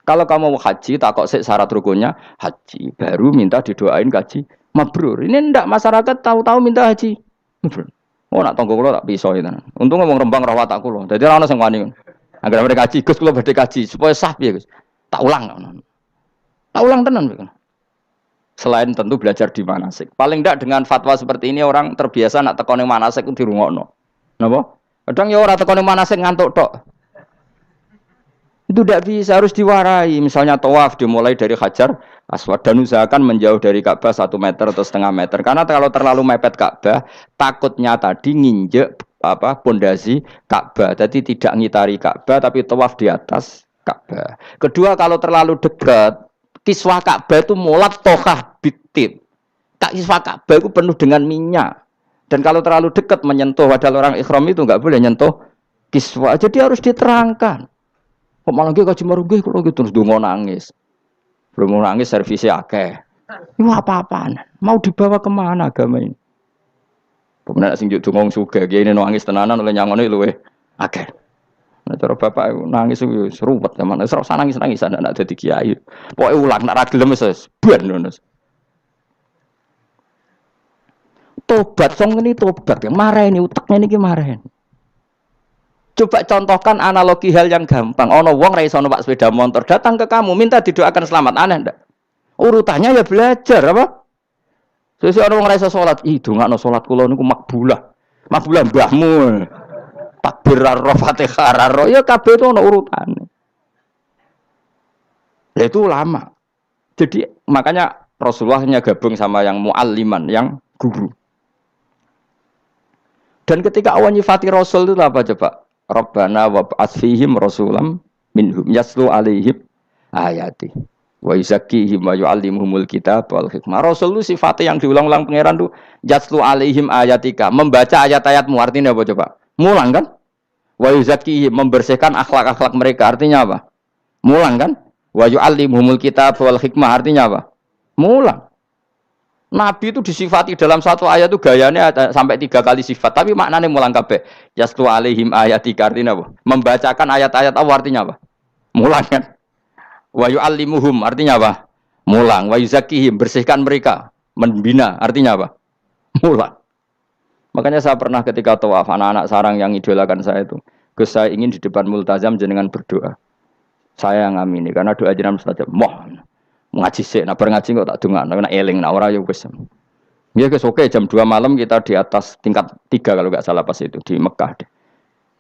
Speaker 1: Kalau kamu mau haji, takok sik syarat rukunnya haji, baru minta didoain haji mabrur. Ini ndak masyarakat tahu-tahu minta haji mabrur. Oh nak tonggo kula tak piso itu. Untung ngomong Rembang rawat tak kula. Dadi ora ono sing wani. Agar mereka haji, Gus kula badhe haji supaya sah piye Gus. Tak ulang. Tak ulang tenan Gus. Selain tentu belajar di manasik. Paling tidak dengan fatwa seperti ini orang terbiasa nak teko ning manasik ku dirungokno. Napa? Kadang ya ora teko ning manasik ngantuk tok. Itu tidak bisa, harus diwarai. Misalnya tawaf dimulai dari Hajar Aswad dan usahakan menjauh dari Ka'bah 1 meter atau setengah meter. Karena kalau terlalu mepet Ka'bah, takutnya tadi nginjek pondasi Ka'bah. Jadi tidak ngitari Ka'bah tapi tawaf di atas Ka'bah. Kedua, kalau terlalu dekat kiswah Ka'bah itu mulat tohah bitit. Kiswah Ka'bah itu penuh dengan minyak. Dan kalau terlalu dekat menyentuh, padahal orang ikhram itu enggak boleh nyentuh kiswah. Jadi harus diterangkan. Kok malah nggih kaji marung nggih kula terus donga nangis. Belum nangis servisnya akeh. Itu apa-apaan? Mau dibawa kemana agama ini? Pemenang sing juk donga sugih iki nangis tenanan oleh nyangone luwe akeh. Nah, cara bapak nangis itu seruwet zaman. Wis ora nangis anak dadi kiai. Pokoke ulang nek ra gelem wis ben ngono. Tobat song ngene tobat. Mareni utekne niki mareni. Coba contohkan analogi hal yang gampang. Ono wong ra iso numpak sepeda motor, datang ke kamu minta didoakan selamat, aneh ndak? Urutannya ya belajar apa? Sesuk ono wong ra iso salat, ih dongakno salat kula niku makbulah. Makbulah mbahmu. Takbir ar Fatihah ar ya kabeh itu ono urutane. Ya itu lama. Jadi makanya Rasulullah hanya gabung sama yang mualliman, yang guru. Dan ketika awan nyifati Rasul itu apa coba? Rabbana wab'ats fihim rasulam minhum yaslu alaihim ayati wa yuzakkihim wa yu'allimuhumul kitab wal hikmah. Rasul itu sifatnya yang diulang-ulang pangeran itu yaslu alaihim ayatika, membaca ayat-ayatmu. Artinya apa coba? Mulang kan? Wa yuzakkihim, membersihkan akhlak-akhlak mereka. Artinya apa? Mulang kan? Wa yu'allimuhumul kitab wal hikmah. Artinya apa? Mulang. Nabi itu disifati dalam satu ayat itu gayanya ada sampai 3 kali sifat, tapi maknanya mulang kabeh. Yaslu alaihim ayatika artinya apa? Membacakan ayat-ayat Allah artinya apa? Mulang kan? Wa yu'allimuhum artinya apa? Mulang. Wa yuzakihim bersihkan mereka, membina artinya apa? Mulang. Makanya saya pernah ketika tawaf anak-anak sarang yang idolakan saya itu, Gus saya ingin di depan multazam jenengan berdoa. Saya yang amini karena doa jenengan mustajab. Ngaji sih, nah ngaji kok tak dengar, nah eling, nah orang yang Gus. Ya Gus oke jam 2 malam kita di atas tingkat 3 kalau nggak salah pas itu di Mekah.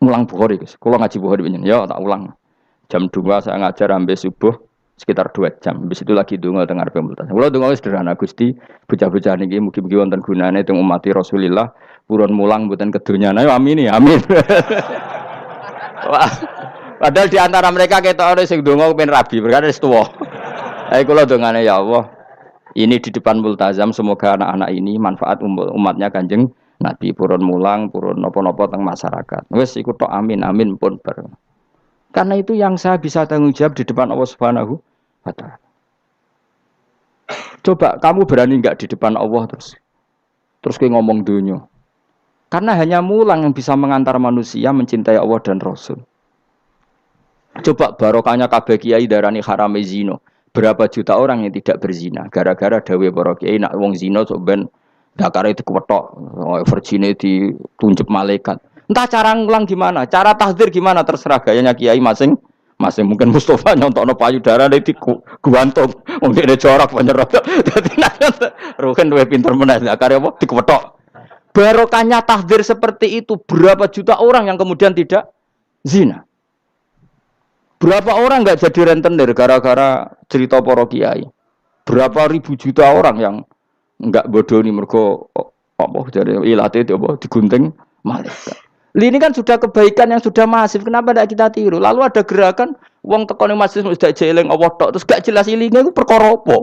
Speaker 1: Ulang Bukhari Gus, kalau ngaji Bukhari begini, ya tak ulang. Jam 2 saya ngajar sampai subuh sekitar 2 jam. Habis itu lagi donga teng arep multazam. Kula donga sederhana Gusti, bocah-bocah niki mugi-mugi wonten gunane teng umat Rasulillah, purun mulang mboten kedunyane. Amin ya, amin. Padahal di antara mereka ketok ora sing donga pengen rabi, berkata wis tuwa. Ayo kula dongane ya Allah. Ini di depan multazam semoga anak-anak ini manfaat umatnya Kanjeng Nabi purun mulang, purun napa-napa teng masyarakat. Wis iku tok amin amin pun bareng. Karena itu yang saya bisa tanggung jawab di depan Allah Subhanahu wa Ta'ala. Coba kamu berani enggak di depan Allah terus kayak ngomong dunia. Karena hanya mulang yang bisa mengantar manusia mencintai Allah dan Rasul. Coba barokahnya kabeh kiai darani harame zina. Berapa juta orang yang tidak berzina gara-gara dawe para kiai nak wong zina sok ben dakare dikwetok, virgine ditunjuk malaikat. Entah cara ngulang gimana, cara tahdzir gimana terserah gayanya kiai masing-masing. Mungkin Mustafa nyontokno payudara nek diguantung, wong dene jorok penyerot. Dadi nek ruhen luwih pinter meneh dakare apa dikwetok. Barokahnya tahdzir seperti itu berapa juta orang yang kemudian tidak zina. Berapa orang enggak jadi rentenir gara-gara cerita para kiai. Berapa ribu juta orang yang enggak bodoni mergo apa jadi ilate itu apa digunting malaikat. Ini kan sudah kebaikan yang sudah masif. Kenapa tidak kita tiru? Lalu ada gerakan wong tekone masjid sudah jeling Allah tok terus gak jelas ilinge itu perkara apa?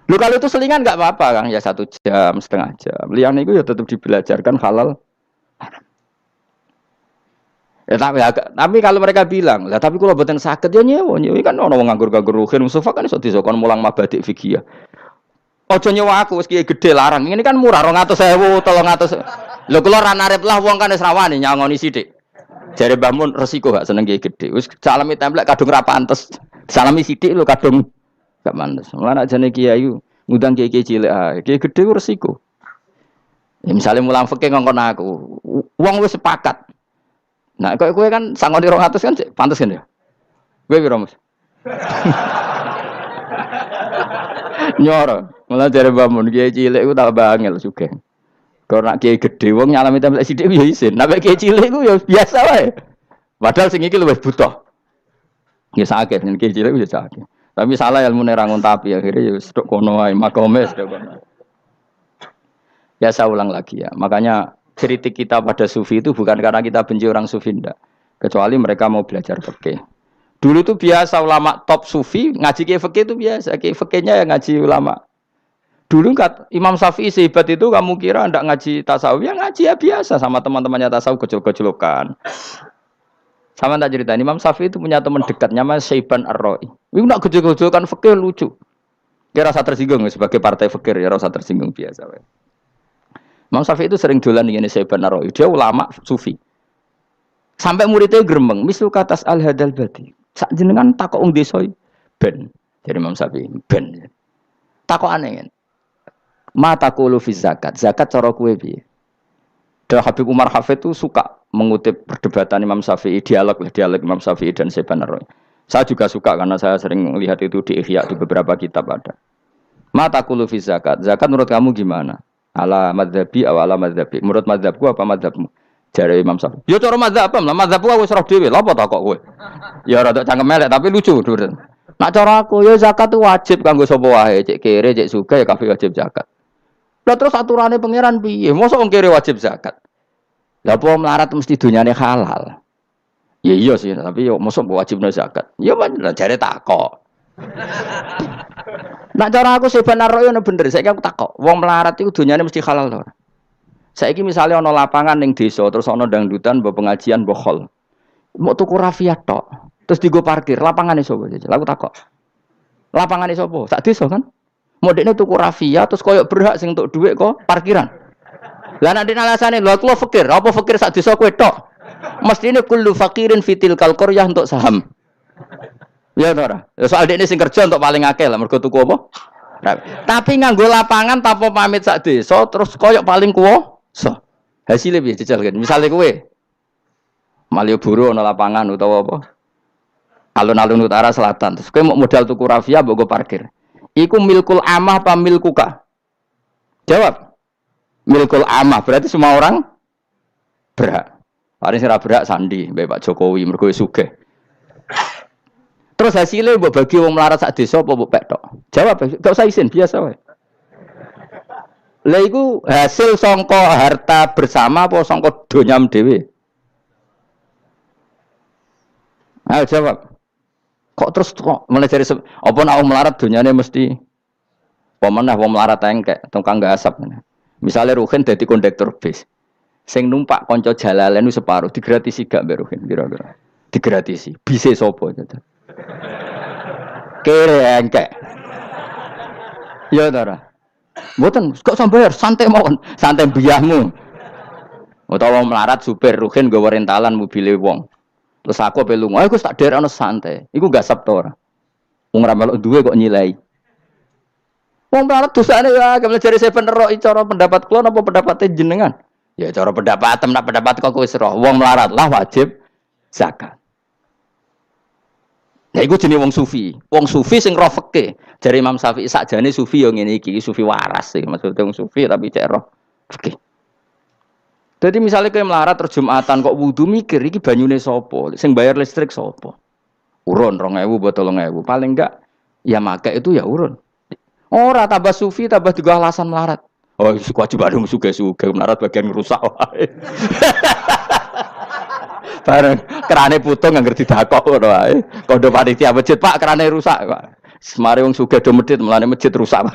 Speaker 1: Lho kalau itu selingan enggak apa-apa Kang, ya 1 jam, setengah jam. Liyane iku ya tetap dibelajarkan halal. Ya, tapi kalau mereka bilang, lah tapi kalau boten sakit ya nyewa kan ono wong nganggur-nganggur ruhin Mustafa kan iso disokon mulang mabadik fikih. Ojo nyewa aku wis kiye gedhe larang. Ini kan murah 200.000, 300. Lho kula ra narep lah wong kan wis rawani nyangoni sithik. Jare Mbah Mun resiko gak seneng kiye gedhe. Wis salami templek kadung ra pantes. Salami sithik lho kadung gak pantes. Mulane jane kiai ngundang kiai cilik ae. Kiai gedhe ku resiko. Ya misale mulang fikih ngongkon aku. Wong wis sepakat. Nah, kowe kan sangoni 200 kan pantes kan ya? Kowe piro, Mas? Nyoro, malah jare bangun kiai cilik ku tak bangel sugih. Kok nak kiai gedhe wong nyalami templek sithik ya isin. Nek kiai cilik ku ya biasa wae. Padahal sing iki luwih butuh. Ya sakit, nek kiai cilik ku ya sakit. Tapi salah ilmune ra ngontapi akhirnya ya wis tok kono wae, makome wis tok kono. Ya saya ulang lagi ya. Makanya kritik kita pada sufi itu bukan karena kita benci orang sufi enggak. Kecuali mereka mau belajar fikih. Dulu itu biasa ulama top sufi ngaji kiai fikih itu biasa. Kiai fikihnya yang ngaji ulama. Dulu kan Imam Syafi'i sehebat itu kamu kira enggak ngaji tasawuf, ya ngaji ya biasa sama teman-temannya tasawuf gejol-gejolokan. Sama tak cerita Imam Syafi'i itu punya teman dekat namanya Syaiban Ar-Ra'i. Itu enggak gejol-gejolokan fikih lucu. Kira rasa tersinggung sebagai partai fikih ya rasa tersinggung biasa. Imam Syafi'i itu sering dolan dengan Syaiban Ar-Ra'i. Dia ulama sufi. Sampai muridnya gremeng, misal katas al-hadal badi. Sak jenengan takok wong desa ben. Jadi Imam Syafi'i ben. Takok aneh kan. Mata qulu fi zakat. Zakat cara kowe piye? Dan Habib Umar Hafid itu suka mengutip perdebatan Imam Syafi'i, dialog Imam Syafi'i dan Syaiban Ar-Ra'i. Saya juga suka karena saya sering melihat itu di Ihya di beberapa kitab ada. Mata qulu fi zakat. Zakat menurut kamu gimana? Ala madzhabi aw ala madzhabi. Menurut madzhabku apa madzhabmu? Jare Imam Syafi'i. Ya cara madzhab apa? Lah madzhabku wis roh dhewe. Lha apa tak kok kowe? Ya rada cangkem elek tapi lucu, Dur. Nak cara aku ya zakat itu wajib kanggo sapa wae, cek kere, cek sugih ya kabeh wajib zakat. Lah terus aturane pangeran piye? Mosok wong kere wajib zakat. Lah apa melarat mesti dunyane halal. Ya iya sih, tapi yo mosok wajibna zakat. Ya jare takok. Nak cara aku Syaiban Ar-Ra'i ono bener, saiki aku takok, wong melarat iku dunyane mesti halal to. Saiki misale ana lapangan ning desa terus ana dangdutan mbok pengajian mbok khol. Mbok tuku rafiat tok, terus digo parkir, lapangane sapa? Aku takok. Lapangane sapa? Sak desa kan? Modekne tuku rafia terus koyok berhak sing untuk dhuwit kok parkiran. Lah nek alasane lho aku fakir, apa fakir sak desa kowe tok? Mestine kullu fakirin fitil qaryah untuk saham. Ya ora. Soal dekne sing kerja untuk paling akeh lah mergo tuku apa? Tapi nganggo lapangan tanpa pamit sak desa terus koyok paling kuwasa. Hasilnya piye jajal kan. Misale kowe Malioboro ana lapangan utawa apa? Alun-alun utara selatan. Terus kowe mau modal tuku rafia mbok go parkir. Iku milkul amah apa milkuka? Jawab. Milkul amah berarti semua orang berhak. Paling sira berhak sandi mbek Pak Jokowi mergo sugih. Terus hasilnya mbok bagi wong melarat sak desa apa mbok pek tok? Jawab, gak usah izin, biasa wae. Lah iku hasil sangka harta bersama apa sangka donyam dhewe? Ayo jawab. Kok terus kok mulai dari apa nak wong melarat donyane mesti pemenah wong melarat engkek tukang gasap. Misalnya Ruhin dadi kondektur bis. Sing numpak kanca jalalen ku separo digratisi gak mbek Ruhin kira-kira. Digratisi. Bise sapa gitu. Kere engkek. Ya ora. Mboten kok sambayar santai mawon, santai biyahmu. Utawa melarat supir Ruhin nggawa rentalan mobile wong. Terus aku ape lunga, aku tak derekno santai. Iku gasap to ora. Wong ra melok duwe kok nyilai. Wong melarat dosane ya gak jare seven ro cara pendapat kula napa pendapat jenengan? Ya cara pendapat nak pendapat kok wis roh. Wong melarat lah wajib zakat. Ya iku jenenge wong sufi. Wong sufi sing roh fikih. Jare Imam Syafi'i sakjane sufi yo ngene iki, sufi waras sih. Maksudnya wong sufi tapi cek roh fikih. Jadi misalnya kayak melarat terus Jumatan kok wudu mikir iki banyune sapa? Sing bayar listrik sapa? Urun 2.000 botol 3.000. Paling enggak ya make itu ya urun. Ora tambah sufi tambah juga alasan melarat. Oh, kewajiban suge-suge melarat bagian ngerusak wae. Bareng kerane putung anggar didakok ngono wae. Kondo panitia masjid, Pak, kerane rusak, Pak. Semare wong sugih do medhit, mulane masjid rusak.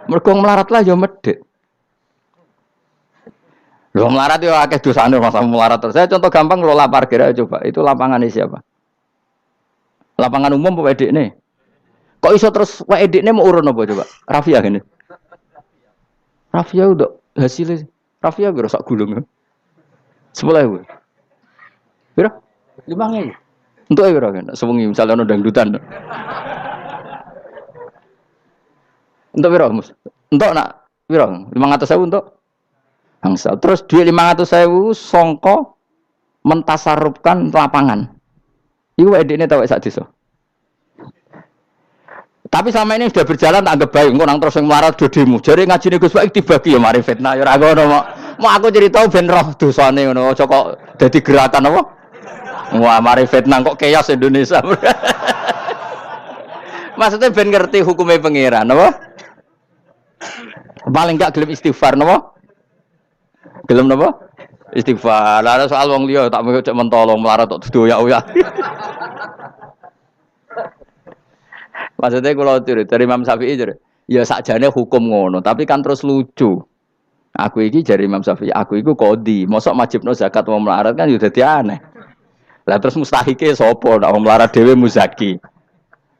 Speaker 1: Mergo melarat lah ya medhit. Lho melarat yo akeh dosane masa melarat terus. Saya contoh gampang ngelola parkir aja coba. Itu lapangannya siapa? Lapangan umum apa edekne? Kok iso terus wae edekne mau urun apa coba? Rafia gini. Rafia udah hasilnya. Rafia kira sak gulung. 10.000. Pira? 5.000. Untuk pira kan? Sewengi misalnya ono dangdutan. Untuk pira, Mus? Untuk nak pira? 500.000 untuk angsal. Terus duit 500.000 songko mentasarrufkan lapangan. Iku edekne tau sak desa. Tapi sama ini sudah berjalan tak anggap baik. Engko nang terus sing melarat do demo. Jare ngajine Gus Baik dibagi ya mari fitnah ya ora ngono mau aku cerita ben roh dosane ngono. Aja kok dadi gerakan apa? Wah, mari fitnah kok chaos Indonesia. Maksudnya ben ngerti hukumnya pangeran apa? Paling enggak gelem istighfar napa? Gelem napa? Istighfar. Lah soal wong liya tak cek mentolong melarat tok doyak-oyak. Maksudnya kalau dari Imam Syafi'i ya sakjane hukum ngono, tapi kan terus lucu. Aku iki dari Imam Syafi'i, aku iku kodi, mosok majibno zakat wong melarat kan ya dadi aneh. Lah terus mustahike sapa nek wong melarat dhewe muzaki.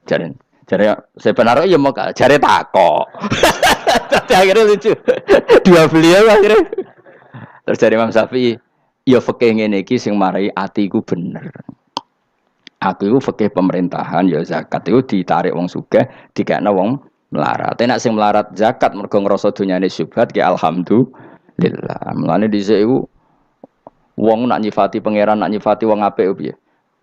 Speaker 1: Jare sebenarnya ya mau jare takok. Tapi akhirnya lucu. Dua beliau akhirnya. Terus dari Imam Syafi'i, ya fikih ngene iki sing marai atiku bener. Aku itu fikih pemerintahan ya zakat itu ditarik wong sugih dikekno wong melarat. Nek sing melarat zakat mergo ngrasa dunyane syubhat ki alhamdulillah. Mulane dhisik iku wong nak nyifati pangeran nak nyifati wong apik piye?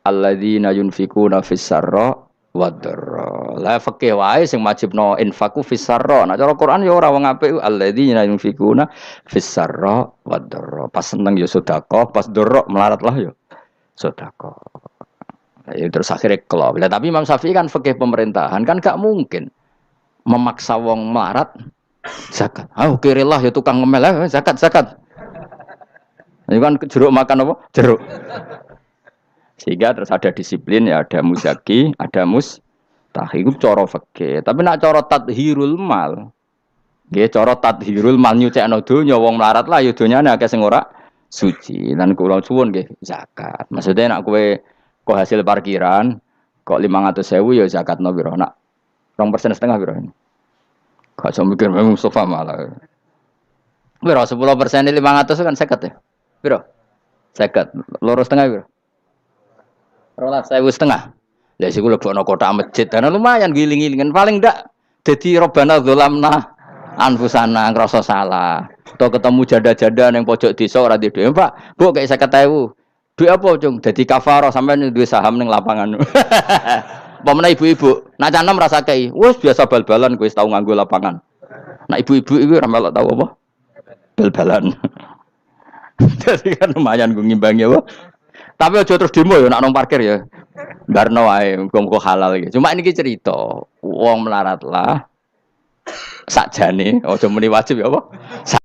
Speaker 1: Alladzina yunfikuna fis sarra wad dharra. La fikih wae sing wajibno infaku fis sarra. Nek cara Quran ya ora wong apik alladzina yunfikuna fis sarra wad dharra. Pas seneng ya sedekah, pas dharra melarat lah ya sedekah. Ya, terus akhirnya kelop. Tapi Imam Syafi'i kan fikih pemerintahan kan gak mungkin memaksa wong melarat zakat. Oke lah ya tukang ngemel zakat. Ini kan jeruk makan apa? Jeruk. Sehingga terus ada disiplin ya ada muzaki, ada mustahik itu cara fikih. Tapi nak cara tadhirul mal. Nggih cara tadhirul mal nyucekno donya wong melarat lah ya donyane akeh sing ora suci. Lan kula suwun nggih zakat. Maksudnya nak kowe kok hasil parkiran kok 500.000 ya zakatno piro nak 2,5% piro ini Gak usah mikir memang Mustafa malah. Biro 10% 500 kan 50 ya. Biro 50. Loro setengah biro. Rolas 1.500. Lah siku lebokno kotak masjid. Karena lumayan giling-gilingan paling ndak dadi robana dzalamna anfusana ngrasa salah. Atau ketemu janda-janda yang pojok desa ora di dhuwit. Pak, Bu kayak 50.000. Duit apa, Cung? Dadi kafarah sampean duwe saham ning lapangan. Pemene ibu-ibu, nak canem rasa kei. Wes biasa bal-balan kowe tau nganggo lapangan. Nak ibu-ibu iku ora melok tau apa? Bal-balan. Jadi kan lumayan gue ngimbangi apa. Tapi aja terus demo ya nak nang parkir ya. Barno wae muga-muga halal iki. Cuma ini cerita, wong melarat lah sakjane aja muni wajib ya apa?